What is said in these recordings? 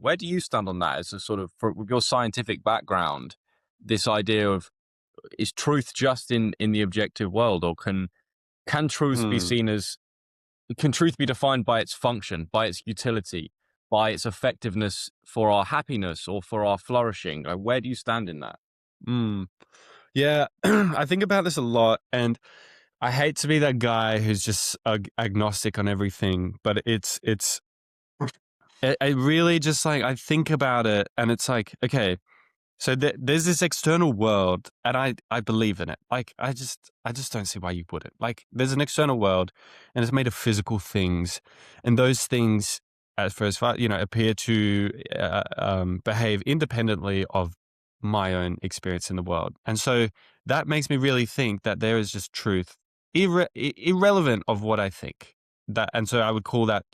Where do you stand on that as a sort of, with your scientific background, this idea of, is truth just in the objective world, or can truth be Hmm. seen as, can truth be defined by its function, by its utility, by its effectiveness for our happiness or for our flourishing? Like, where do you stand in that? Hmm. Yeah, I think about this a lot, and I hate to be that guy who's just agnostic on everything, but it really just like, I think about it, and it's like, okay, so there's this external world, and I believe in it. Like, I just don't see why you wouldn't. Like, there's an external world, and it's made of physical things, and those things, as far appear to behave independently of my own experience in the world, and so that makes me really think that there is just truth, irrelevant of what I think. That, and so I would call that,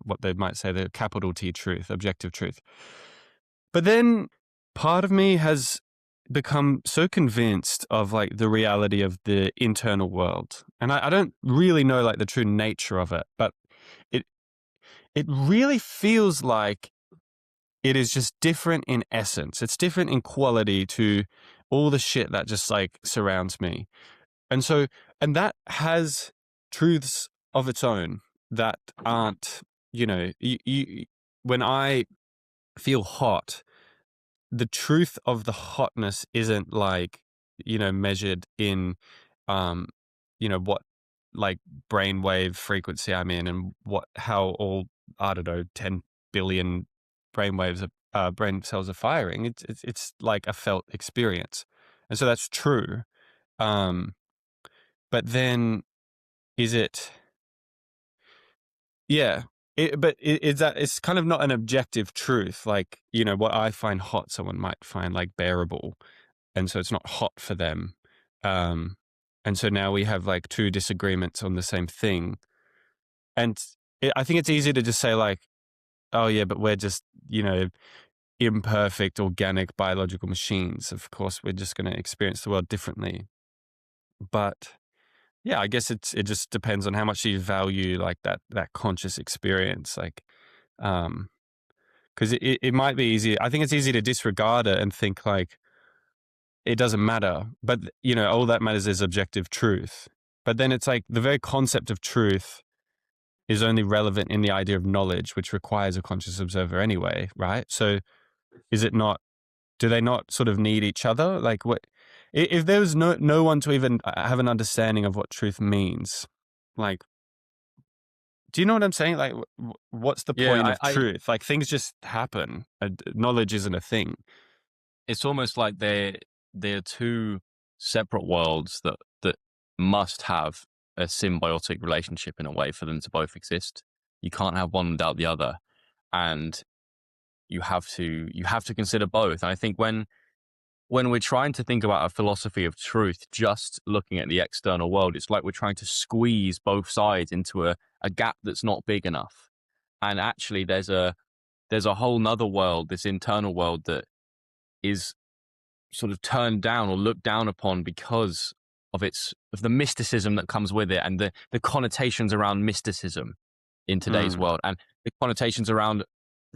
what they might say, the capital T truth, objective truth. But then part of me has become so convinced of like the reality of the internal world. And I don't really know like the true nature of it, but it it really feels like it is just different in essence. It's different in quality to all the shit that just like surrounds me. And so, and that has truths of its own that aren't, when I feel hot, the truth of the hotness isn't like, measured in, um, what like brainwave frequency I'm in, and how all, I don't know, 10 billion brainwaves, brain cells are firing. It's like a felt experience. And so that's true. Um, but then is it, yeah. Is that, it's kind of not an objective truth. Like, what I find hot, someone might find like bearable. And so it's not hot for them. Um, and so now we have like two disagreements on the same thing. And I think it's easy to just say like, oh yeah, but we're just, imperfect, organic, biological machines. Of course, we're just going to experience the world differently. But yeah, I guess it just depends on how much you value like that conscious experience. Like, because it might be easy. I think it's easy to disregard it and think like, it doesn't matter. But, all that matters is objective truth. But then it's like the very concept of truth is only relevant in the idea of knowledge, which requires a conscious observer anyway, right? So is it not, do they not sort of need each other? Like, what if there was no one to even have an understanding of what truth means? Like, do you know what I'm saying? Like, what's the point Yeah, of truth? Like, things just happen. Knowledge isn't a thing. it's almost like they're two separate worlds that must have a symbiotic relationship in a way for them to both exist. You can't have one without the other, and you have to consider both. And I think when we're trying to think about a philosophy of truth, just looking at the external world, it's like we're trying to squeeze both sides into a gap that's not big enough. And actually, there's a whole nother world, this internal world, that is sort of turned down or looked down upon because of the mysticism that comes with it, and the connotations around mysticism in today's Mm. world, and the connotations around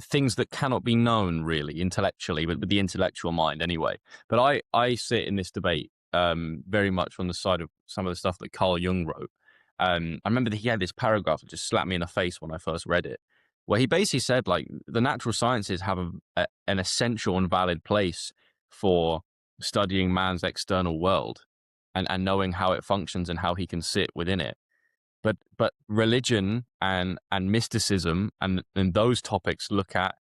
things that cannot be known really intellectually, but with the intellectual mind anyway. But I sit in this debate very much on the side of some of the stuff that Carl Jung wrote. I remember that he had this paragraph that just slapped me in the face when I first read it, where he basically said like the natural sciences have an essential and valid place for studying man's external world, and knowing how it functions and how he can sit within it. But religion and mysticism and those topics look at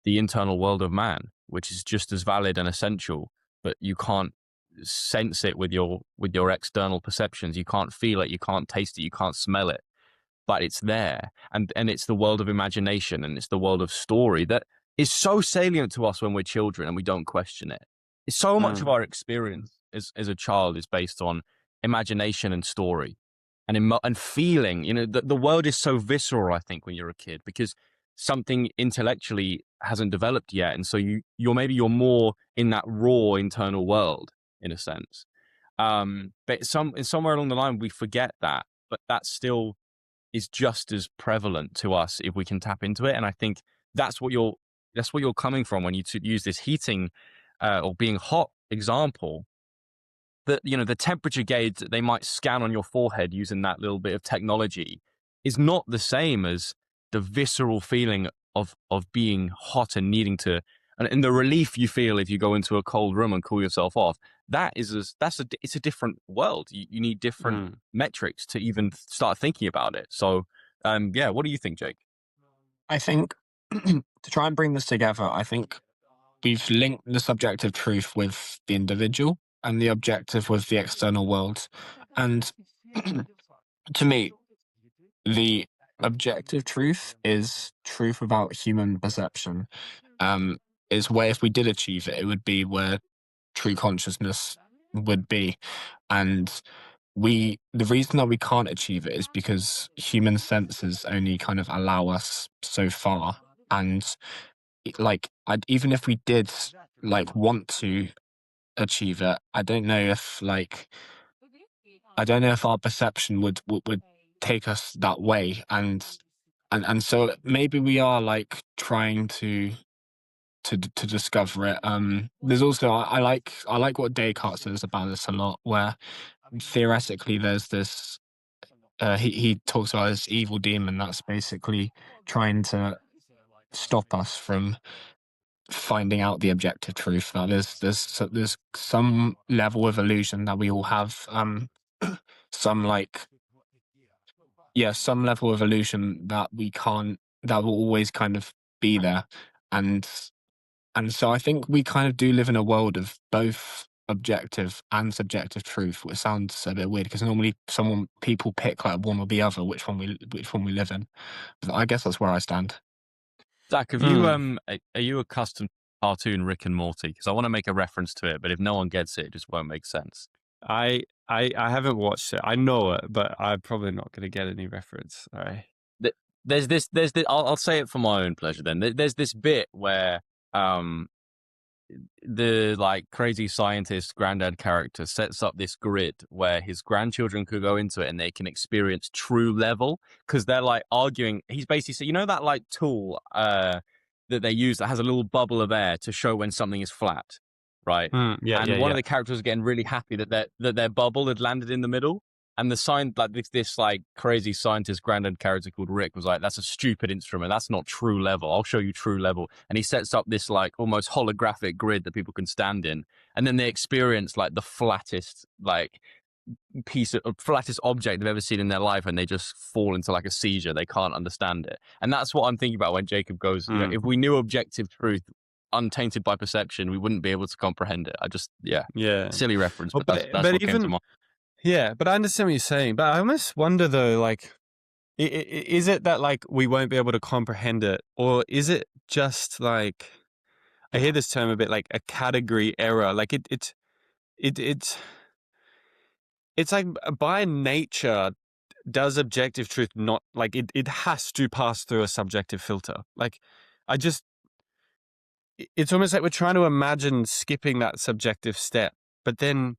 the internal world of man, which is just as valid and essential, but you can't sense it with your external perceptions. You can't feel it, you can't taste it, you can't smell it, but it's there. And it's the world of imagination, and it's the world of story that is so salient to us when we're children and we don't question it. It's so much of Mm. our experience as a child is based on imagination and story and and feeling. The world is so visceral, I think, when you're a kid, because something intellectually hasn't developed yet, and so you're more in that raw internal world in a sense. But somewhere along the line we forget that, but that still is just as prevalent to us if we can tap into it. And I think that's what that's where you're coming from when you use this heating or being hot example. That, you know, the temperature gauge that they might scan on your forehead using that little bit of technology is not the same as the visceral feeling of being hot and needing to, and the relief you feel if you go into a cold room and cool yourself off. It's a different world. You need different metrics to even start thinking about it. So, yeah, what do you think, Jake? I think to try and bring this together, I think we've linked the subjective truth with the individual and the objective with the external world. And to me, the objective truth is truth about human perception. Is where if we did achieve it, it would be where true consciousness would be. And the reason that we can't achieve it is because human senses only kind of allow us so far. And like, even if we did like want to achieve it, I don't know if our perception would take us that way. And so maybe we are like trying to discover it. There's also I like what Descartes says about this a lot, where theoretically there's this he talks about this evil demon that's basically trying to stop us from finding out the objective truth. That there's some level of illusion that we all have, some some level of illusion that that will always kind of be there. And so I think we kind of do live in a world of both objective and subjective truth, which sounds a bit weird because normally people pick like one or the other, which one we live in. But I guess that's where I stand. Zach, have you are you accustomed to cartoon Rick and Morty? Because I want to make a reference to it, but if no one gets it, it just won't make sense. I haven't watched it. I know it, but I'm probably not going to get any reference. All right. There's this. I'll say it for my own pleasure. Then there's this bit where the like crazy scientist granddad character sets up this grid where his grandchildren could go into it and they can experience true level, because they're like arguing. He's basically saying, you know, that like tool that they use that has a little bubble of air to show when something is flat, right? One of the characters was getting really happy that their bubble had landed in the middle. And this like crazy scientist granddad character called Rick was like, that's a stupid instrument. That's not true level. I'll show you true level. And he sets up this like almost holographic grid that people can stand in. And then they experience like the flattest like flattest object they've ever seen in their life, and they just fall into like a seizure. They can't understand it. And that's what I'm thinking about when Jacob goes, you know, if we knew objective truth untainted by perception, we wouldn't be able to comprehend it. Silly reference, but that's what came to mind. Yeah, but I understand what you're saying. But I almost wonder though, like, is it that like we won't be able to comprehend it, or is it just like, I hear this term a bit like a category error? Like it's like by nature, does objective truth not like it has to pass through a subjective filter? Like, it's almost like we're trying to imagine skipping that subjective step, but then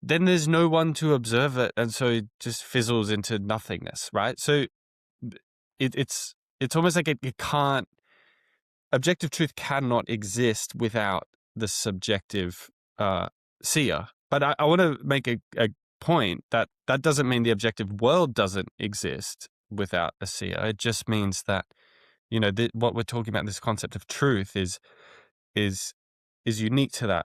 there's no one to observe it, and so it just fizzles into nothingness, right? So it's almost like it can't. Objective truth cannot exist without the subjective seer. But I want to make a point that doesn't mean the objective world doesn't exist without a seer. It just means that, you know, what we're talking about, this concept of truth is unique to that